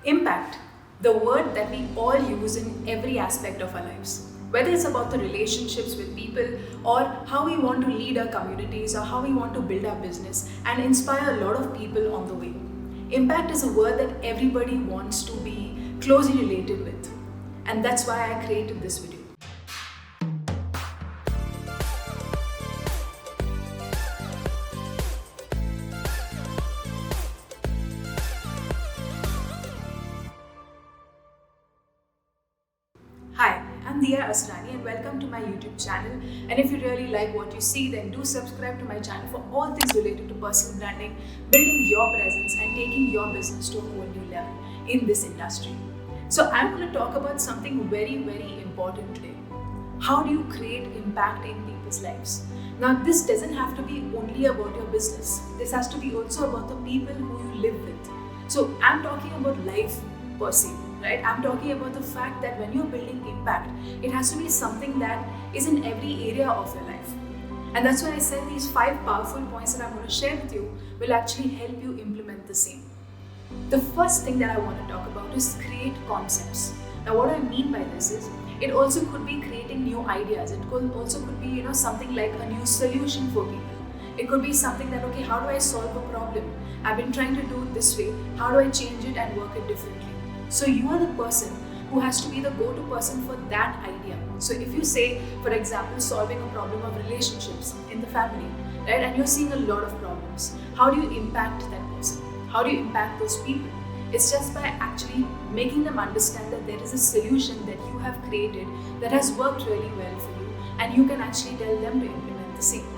Impact, the word that we all use in every aspect of our lives. Whether it's about the relationships with people or how we want to lead our communities or how we want to build our business and inspire a lot of people on the way. Impact is a word that everybody wants to be closely related with. And that's why I created this video. Hi, I'm Diya Asrani and welcome to my YouTube channel. And if you really like what you see, then do subscribe to my channel for all things related to personal branding, building your presence and taking your business to a whole new level in this industry. So I'm going to talk about something very, very important today. How do you create impact in people's lives? Now, this doesn't have to be only about your business. This has to be also about the people who you live with. So I'm talking about life per se. Right? I'm talking about the fact that when you're building impact, it has to be something that is in every area of your life. And that's why I said these 5 powerful points that I'm going to share with you will actually help you implement the same. The first thing that I want to talk about is create concepts. Now, what I mean by this is, it also could be creating new ideas. It could also be, something like a new solution for people. It could be something that, okay, how do I solve a problem? I've been trying to do it this way. How do I change it and work it differently? So you are the person who has to be the go-to person for that idea. So if you say, for example, solving a problem of relationships in the family, right, and you're seeing a lot of problems, how do you impact that person? How do you impact those people? It's just by actually making them understand that there is a solution that you have created that has worked really well for you, and you can actually tell them to implement the same.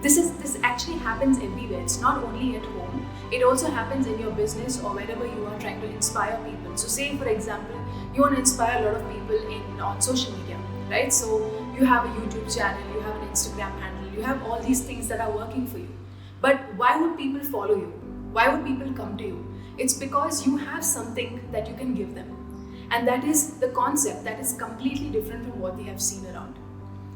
This actually happens everywhere. It's not only at home. It also happens in your business or wherever you are trying to inspire people. So say, for example, you want to inspire a lot of people on social media, right? So you have a YouTube channel, you have an Instagram handle, you have all these things that are working for you. But why would people follow you? Why would people come to you? It's because you have something that you can give them. And that is the concept that is completely different from what they have seen around.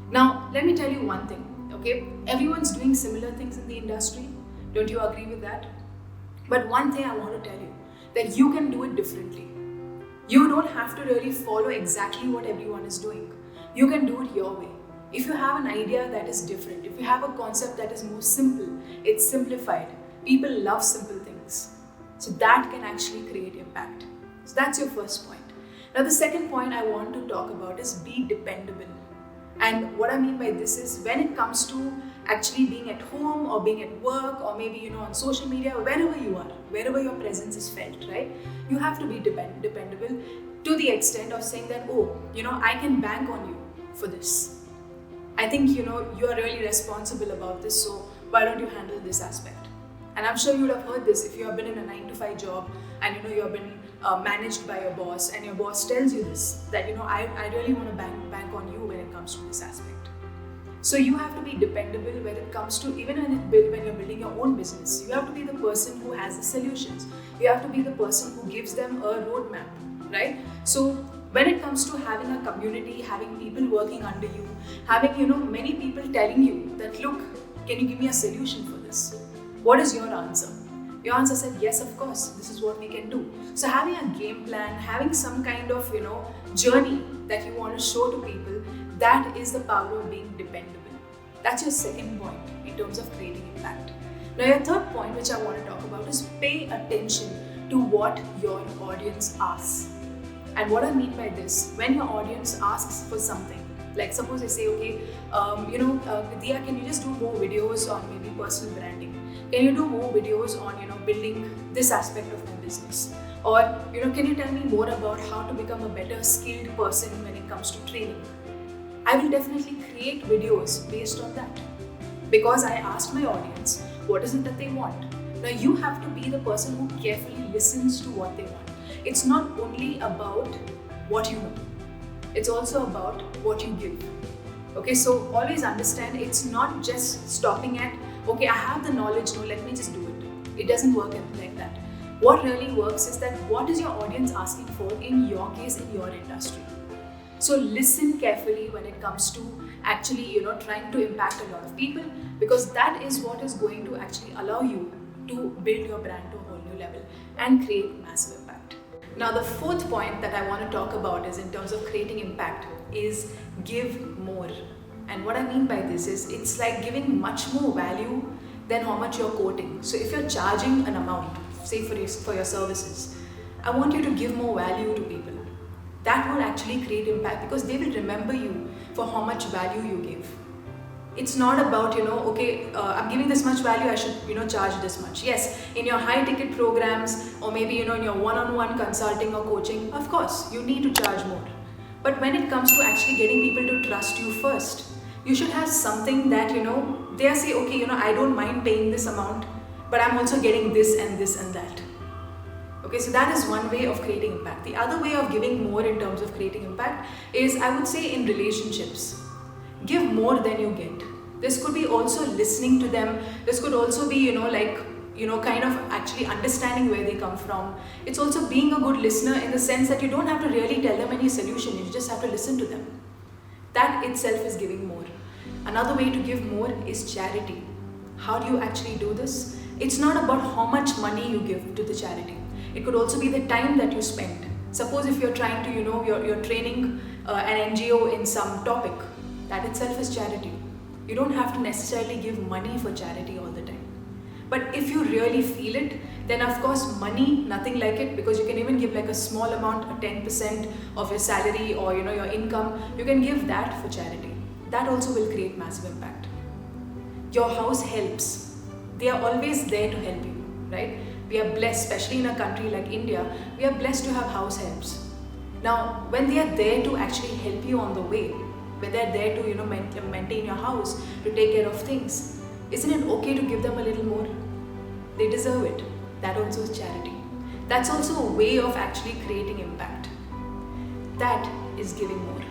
Now, let me tell you one thing. Okay, everyone's doing similar things in the industry. Don't you agree with that? But one thing I want to tell you, that you can do it differently. You don't have to really follow exactly what everyone is doing. You can do it your way. If you have an idea that is different, if you have a concept that is more simple, it's simplified. People love simple things. So that can actually create impact. So that's your first point. Now the second point I want to talk about is be dependable. And what I mean by this is, when it comes to actually being at home or being at work or maybe on social media, wherever you are, wherever your presence is felt, right? You have to be dependable to the extent of saying that, I can bank on you for this. I think you are really responsible about this, so why don't you handle this aspect? And I'm sure you would have heard this if you have been in a 9-to-5 job and you have been managed by your boss, and your boss tells you this, that I really want to bank on you when it comes to this aspect. So you have to be dependable when it comes to, even when you're building your own business, you have to be the person who has the solutions. You have to be the person who gives them a roadmap, right? So when it comes to having a community, having people working under you, having many people telling you that, look, can you give me a solution for this? What is your answer? Your answer said, yes, of course, this is what we can do. So having a game plan, having some kind of, journey that you want to show to people, that is the power of being dependable. That's your second point in terms of creating impact. Now your third point, which I want to talk about, is pay attention to what your audience asks. And what I mean by this, when your audience asks for something, like suppose they say, okay, Diya, can you just do more videos on maybe personal branding? Can you do more videos on, building this aspect of my business? Or, can you tell me more about how to become a better skilled person when it comes to training? I will definitely create videos based on that. Because I asked my audience, what is it that they want? Now you have to be the person who carefully listens to what they want. It's not only about what you know. It's also about what you give. Okay, so always understand, it's not just stopping at, okay, I have the knowledge, no, let me just do it. It doesn't work like that. What really works is that what is your audience asking for in your case, in your industry. So listen carefully when it comes to actually, trying to impact a lot of people, because that is what is going to actually allow you to build your brand to a whole new level and create massive impact. Now, the fourth point that I want to talk about is in terms of creating impact is give more. And what I mean by this is it's like giving much more value than how much you're quoting. So if you're charging an amount, say for your services, I want you to give more value to people. That will actually create impact because they will remember you for how much value you give. It's not about, okay, I'm giving this much value, I should, charge this much. Yes, in your high ticket programs or maybe, in your one-on-one consulting or coaching, of course, you need to charge more. But when it comes to actually getting people to trust you first, you should have something that, they say, okay, I don't mind paying this amount, but I'm also getting this and this and that. Okay, so that is one way of creating impact. The other way of giving more in terms of creating impact is, I would say, in relationships. Give more than you get. This could be also listening to them. This could also be, kind of actually understanding where they come from. It's also being a good listener in the sense that you don't have to really tell them any solution. You just have to listen to them. That itself is giving more. Another way to give more is charity. How do you actually do this? It's not about how much money you give to the charity. It could also be the time that you spend. Suppose if you're trying to, you're training an NGO in some topic, that itself is charity. You don't have to necessarily give money for charity all the time. But if you really feel it, then of course money, nothing like it, because you can even give like a small amount, a 10% of your salary or your income, you can give that for charity. That also will create massive impact. Your house helps. They are always there to help you, right? We are blessed, especially in a country like India, we are blessed to have house helps. Now, when they are there to actually help you on the way, when they're there to maintain your house, to take care of things, isn't it okay to give them a little more? They deserve it. That also is charity. That's also a way of actually creating impact. That is giving more.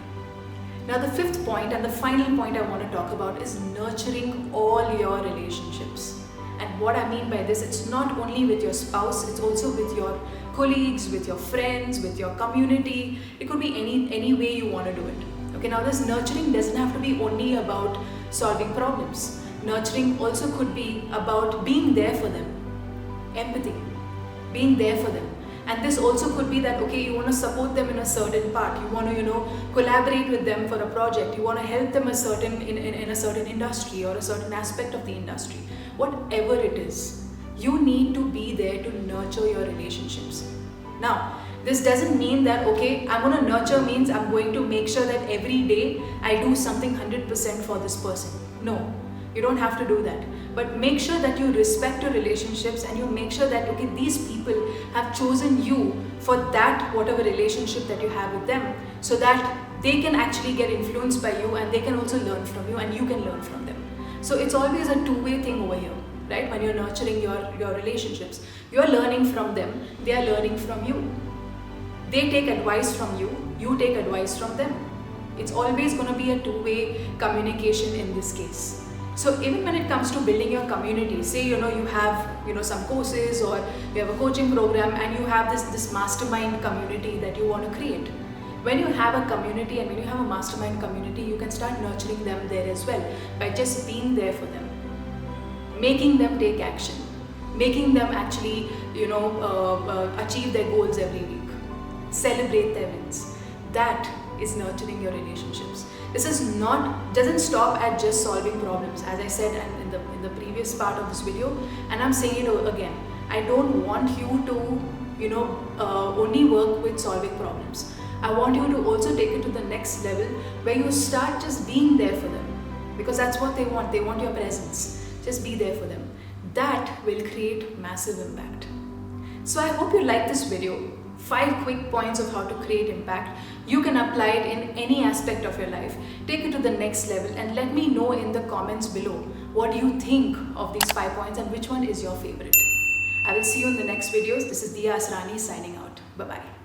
Now, the fifth point and the final point I want to talk about is nurturing all your relationships. And what I mean by this, it's not only with your spouse, it's also with your colleagues, with your friends, with your community. It could be any way you want to do it. Okay, now this nurturing doesn't have to be only about solving problems. Nurturing also could be about being there for them. Empathy, being there for them. And this also could be that, okay, you want to support them in a certain part. You want to, collaborate with them for a project. You want to help them in a certain industry or a certain aspect of the industry. Whatever it is, you need to be there to nurture your relationships. Now, this doesn't mean that, okay, I'm going to nurture means I'm going to make sure that every day I do something 100% for this person. No, you don't have to do that. But make sure that you respect your relationships and you make sure that, okay, these people have chosen you for that whatever relationship that you have with them, so that they can actually get influenced by you and they can also learn from you and you can learn from them. So it's always a two-way thing over here, right? When you're nurturing your relationships, you're learning from them, they are learning from you. They take advice from you, you take advice from them. It's always going to be a two-way communication in this case. So even when it comes to building your community, say you have some courses or you have a coaching program and you have this mastermind community that you want to create. When you have a community and when you have a mastermind community, you can start nurturing them there as well by just being there for them, making them take action, making them actually achieve their goals every week. Celebrate their wins. That is nurturing your relationships. This doesn't stop at just solving problems, as I said in the previous part of this video, and I'm saying it again. I don't want you to only work with solving problems. I want you to also take it to the next level where you start just being there for them, because that's what they want. They want your presence. Just be there for them. That will create massive impact. So I hope you like this video. 5 quick points of how to create impact. You can apply it in any aspect of your life. Take it to the next level and let me know in the comments below what do you think of these 5 points and which one is your favorite. I will see you in the next videos. This is Diya Asrani signing out. Bye-bye.